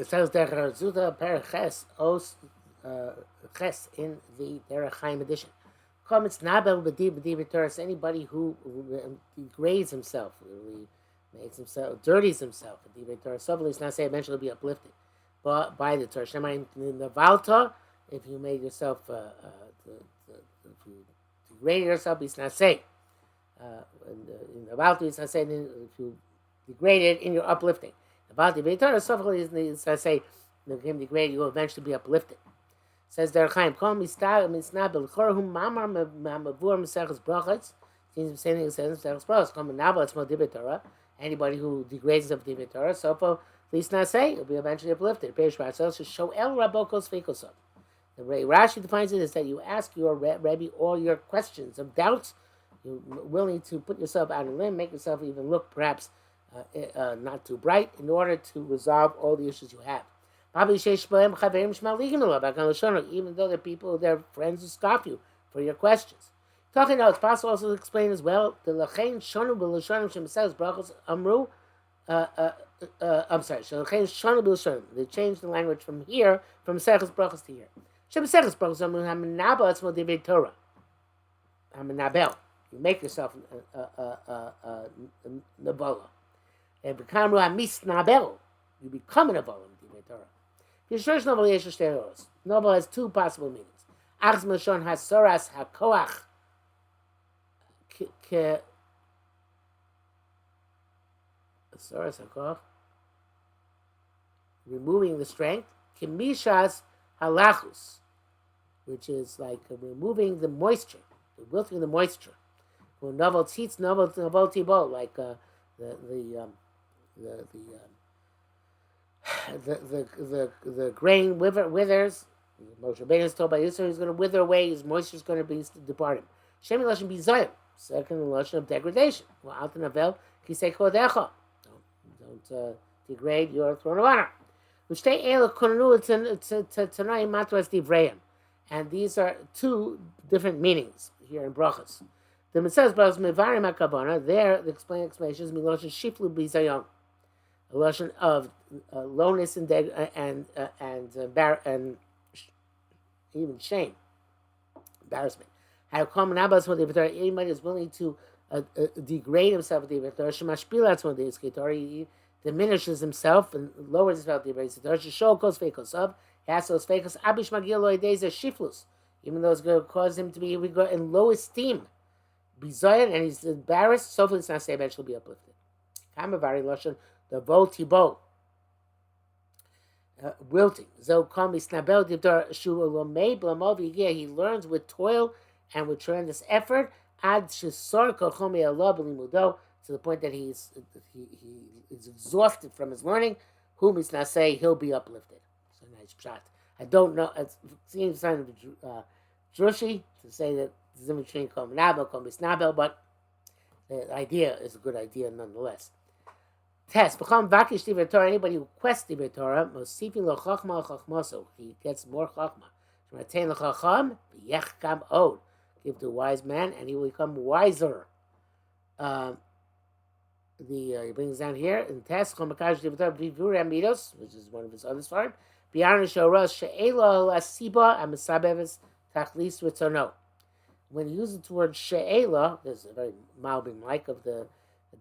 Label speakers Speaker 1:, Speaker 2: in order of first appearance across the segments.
Speaker 1: says Derech Eretz Zuta, Perek Ches, Os Ches in the Derech Chaim edition. Comments Nabel B'Divrei Torah. Anybody who degrades himself, really makes himself, dirties himself. B'Divrei Torah. So let's not say eventually be uplifted, but by the Torah. Shemayim Nevalta. If you made yourself, if you degraded yourself, it's not say. In the Valta, it's not saying if you degraded in your uplifting. About the Torah, so it's not say him degraded, you will eventually be uplifted. Says Derech Chaim, Kol misnabel chorhum mamar mamavur mesechus brachos. Seems saying it says mesechus brachos. Kol menabel it's Divrei Torah. Anybody who degrades of Divrei Torah, so for at least not say, will be eventually uplifted. Peirush Rashi says, show el rabokos feikosov. The way Rashi defines it is that you ask your Rebbe all your questions of doubts. You're willing to put yourself out on a limb, make yourself even look perhaps not too bright, in order to resolve all the issues you have. Even though they're people, they're friends who scoff you for your questions. Talking now, it's possible also to explain as well the Lachain Shonu B'Lashonim Shemesechus Brachos Amru. I'm sorry, Lachain Shonu B'Lashonim. They changed the language from here, from Mesechus Brachos to here. Shemesechus Brachos Amru Hamanabel Atzmo Divrei Torah. Hamanabel. You make yourself a Nabala. And become Misnabel. You become a Nabala in Divrei Torah. Yeshur's Nabal Yeshush Teros. Nabal has two possible meanings. Achz Melshon Hasoras HaKoach. Hasoras HaKoach. Removing the strength. Kimishas Halachus. Which is like removing the moisture. Wilting the moisture. Novel tzitz, novel tibol, like the grain withers. Moshe Rabbeinu is told by Yisrael he's going to wither away. His moisture is going to be departing. Shemi lashon bizoyim, second lashon of degradation. Well, alta navel kisei kodecha. Don't degrade your throne of honor. Ushtei ela konanu tanai matras divreim, and these are two different meanings here in brachos. The Mitzvahs Brachos Mevarim HaKavana, there the explanation is Miloshin Shiflu Bizayon, a lotion of lowness and even shame, embarrassment. How come anybody is willing to degrade himself with the Torah, Shemashpilatz one day he diminishes himself and lowers himself with the Torah. Shishol kos fekos of, he has those fekos, Abish Magil Loides are shiflus, even though it's going to cause him to be in low esteem. Bizayan, and he's embarrassed, so it's not say eventually be uplifted. Kamavari Lashon, the Tibo. Wilting. Zo Kami Snabel Divdar Shulomei Blamovi, he learns with toil and with tremendous effort, Ad Shisor Kochome Allah Belimudo, to the point that he is exhausted from his learning, whom it's not say he'll be uplifted. So nice shot. I don't know, it seems kind of drushy to say that Zimmetrin Kom Nabel, Kom Bisnabel, but the idea is a good idea nonetheless. Test. Become Vakish Divrei Torah, anybody who quests Divrei Torah, Mosifin Lo Chachma Chachmaso, he gets more Chachma. Shematein Lo Chacham, Yechkam Od, give to a wise man, and he will become wiser. He brings down here in Test, Chom Makash Divrei Torah, Vivur Amidos, which is one of his other farm, Biarna Shoros, She'ela Lasiba, and Mesabevis Tachlis Ritzono. When he uses the word she'ela, there's a very Malbim-like of the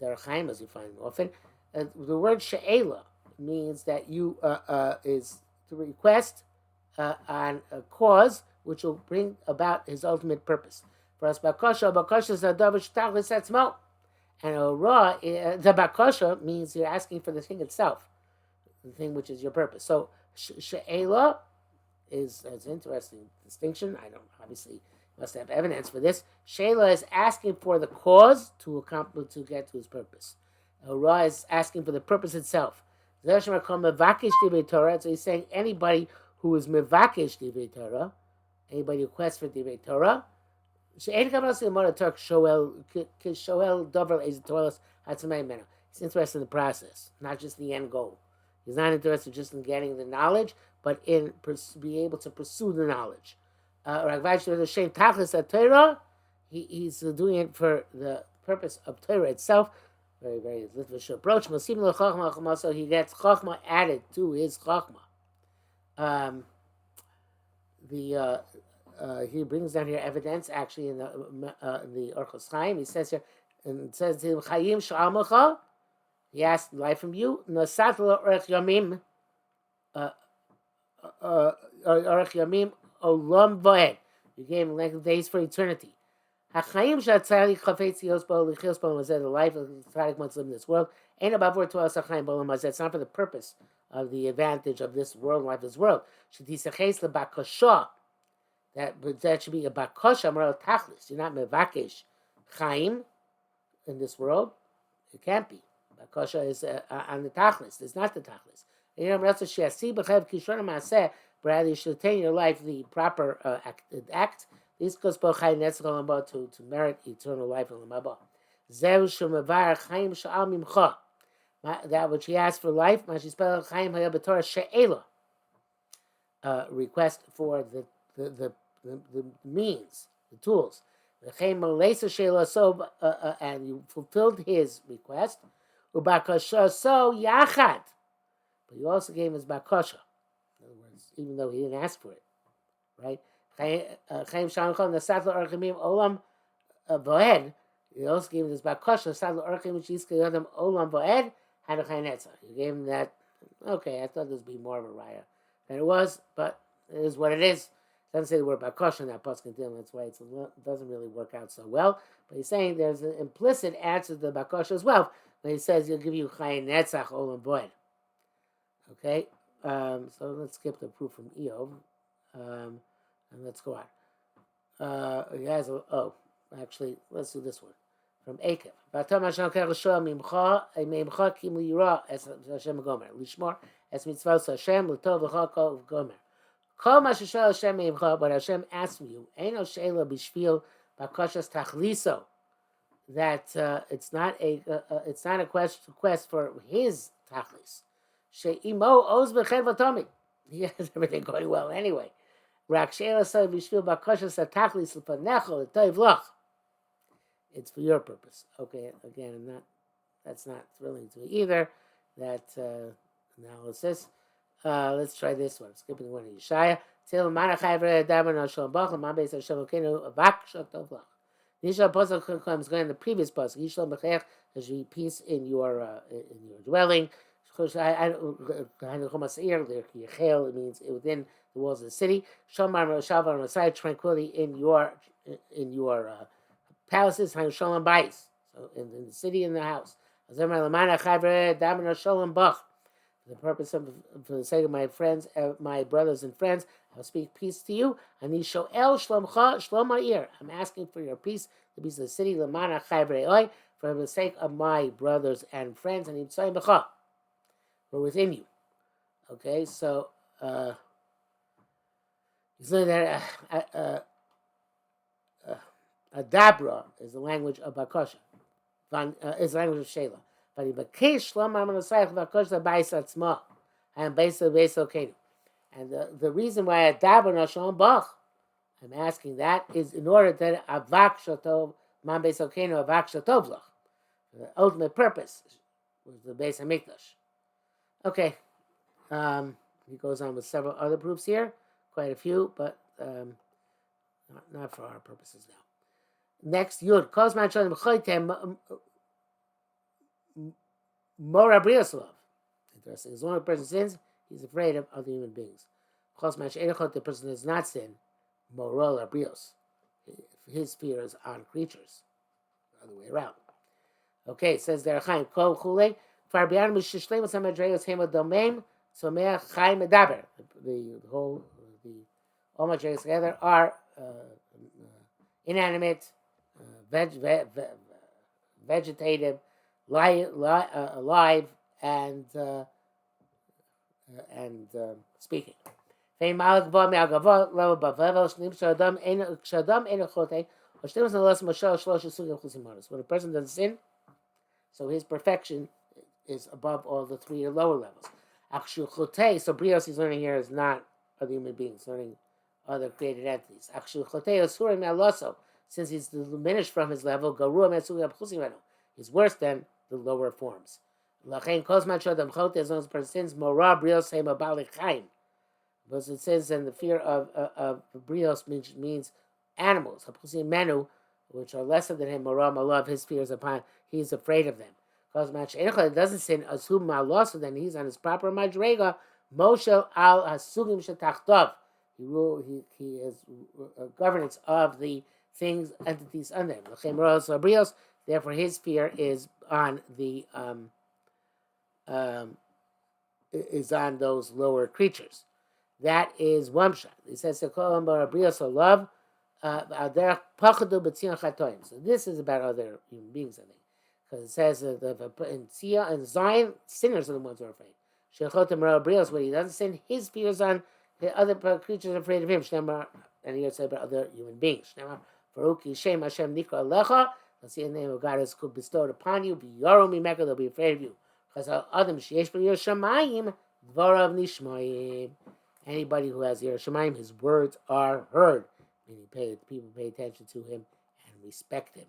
Speaker 1: Derech Chaim, as you find often. The word she'ela means that you is to request on a cause which will bring about his ultimate purpose. For us, bakasha is a davar shtachlis etzmo, and the bakasha means you're asking for the thing itself, the thing which is your purpose. So she'ela is an interesting distinction. I don't obviously. Must have evidence for this. Sheila is asking for the cause to accomplish, to get to his purpose. Ra is asking for the purpose itself. So he's saying anybody who is mevakish divrei Torah, anybody who quests for divrei Torah, he's interested in the process, not just the end goal. He's not interested just in getting the knowledge, but in being able to pursue the knowledge. He's doing it for the purpose of Torah itself. very, very litvish approach. So he gets chachma added to his chachma. He brings down here evidence actually in the Orchos Chaim. He says here, and it says to him, Chayim sh'almacha. He asked life from you. Nasat lo orech yamim. Orech yamim olam voed. You gave him length of days for eternity. Hachayim shatzadik chafetz yosbo lichos bo mazed. The life of the tzaddik wants to live in this world. Ain't about for to us hachayim bo mazed. It's not for the purpose of the advantage of this world, life of this world. Shetisaches lebakasha. That should be a bakasha moral tachlis. You're not mevakesh chaim in this world. It can't be. Bakasha is on the tachlis. It's not the tachlis. Rather, you should attain your life the proper act. This goes to merit eternal life in the that which he asked for life, request for the means, the tools. And you fulfilled his request. So yachad. But you also gave him his bakasha. In other words, even though he didn't ask for it. Right? He also gave him this bakasha, olam voed, you gave him that. Okay, I thought this would be more of a raya than it was, but it is what it is. It doesn't say the word bakasha in that pasuk, that's why it doesn't really work out so well. But he's saying there's an implicit answer to the bakasha as well, when he says he'll give you chayin netzach olam voed. Okay, so let's skip the proof from Eov, and let's go on. He has actually, let's do this one from Akev. V'atam Hashem kach l'shoel mimcha kim liyira es Hashem gomer lishmor es mitzvos Hashem l'tov v'cha kol gomer. Kol ma sheshol Hashem mimcha, but Hashem asks from you, eino sheila b'shvil bakashas tachliso. That it's not a quest for his tachlis. She'imo oz b'chen v'tomid. He has everything going well anyway. Rak she'ela so b'shvil bakashas tachlis l'panecho l'toiv loch. It's for your purpose. Okay, again, that's not thrilling to me either, that analysis. Let's try this one. Skipping one in Yeshaya. Till manachai v'redaber nashon bach l'man beis Hashem okenu avak shotov lach. Nisha pasuk comes going in the previous pasuk. Yishlom b'chayach, there should be peace in your dwelling. It means within the walls of the city. Shomar Shalvar Masai, tranquility in your palaces. Shalom Bais, so in the city, in the house. For the purpose of, for the sake of my friends, my brothers and friends, I'll speak peace to you. Ani shoel shlomcha shlom ha'ir. I'm asking for your peace, the peace of the city. For the sake of my brothers and friends, and inside b'cha. We're within you. Okay, so he's learning that Adabra is the language of Bakasha, is the language of Sheila. But he Bakesh Shlom Amanasayach Bakasha Bais Atzma, and Bais Okenu. And the reason why Adabra Nashon Bach, I'm asking that, is in order that Avak Shatov Man Bais Okenu Avak Shatov Lach. The ultimate purpose was the Beis Hamikdash. Okay, he goes on with several other proofs here, quite a few, but not for our purposes now. Next, Yud. Interesting. As long as a person sins, he's afraid of other human beings. The person does not sin, moral abrios. His fear is on creatures. The other way around. Okay, it says there, Chaim, Kol Chule. The all madrigas together are inanimate, vegetative, alive, and speaking. When a person doesn't sin, so his perfection is above all the three lower levels. So Brios he's learning here is not other human beings, learning other created entities. Since he's diminished from his level, he's worse than the lower forms. Lachein kozman shodam chote, as long as a person sins, morah brios hema balichaim. Because it says, and the fear of brios means animals. Hapusim menu, which are lesser than him, morah malav, his fear is upon, he's afraid of them. Kozman she'encha doesn't sin, asum malosu, then he's on his proper madrega, Moshe al hasugim shetachtov. He has governance of the things, entities under him. Therefore, his fear is on the is on those lower creatures. That is one shot. He says to call him brios love. So this is about other human beings, I think, because it says in Tzia and Zion, sinners are the ones who are afraid. When he doesn't sin, his fears on the other creatures are afraid of him. And he said about other human beings. Let's see the name of God is bestowed upon you. They'll be afraid of you. Anybody who has Yerushalayim, his words are heard. Meaning people pay attention to him and respect him.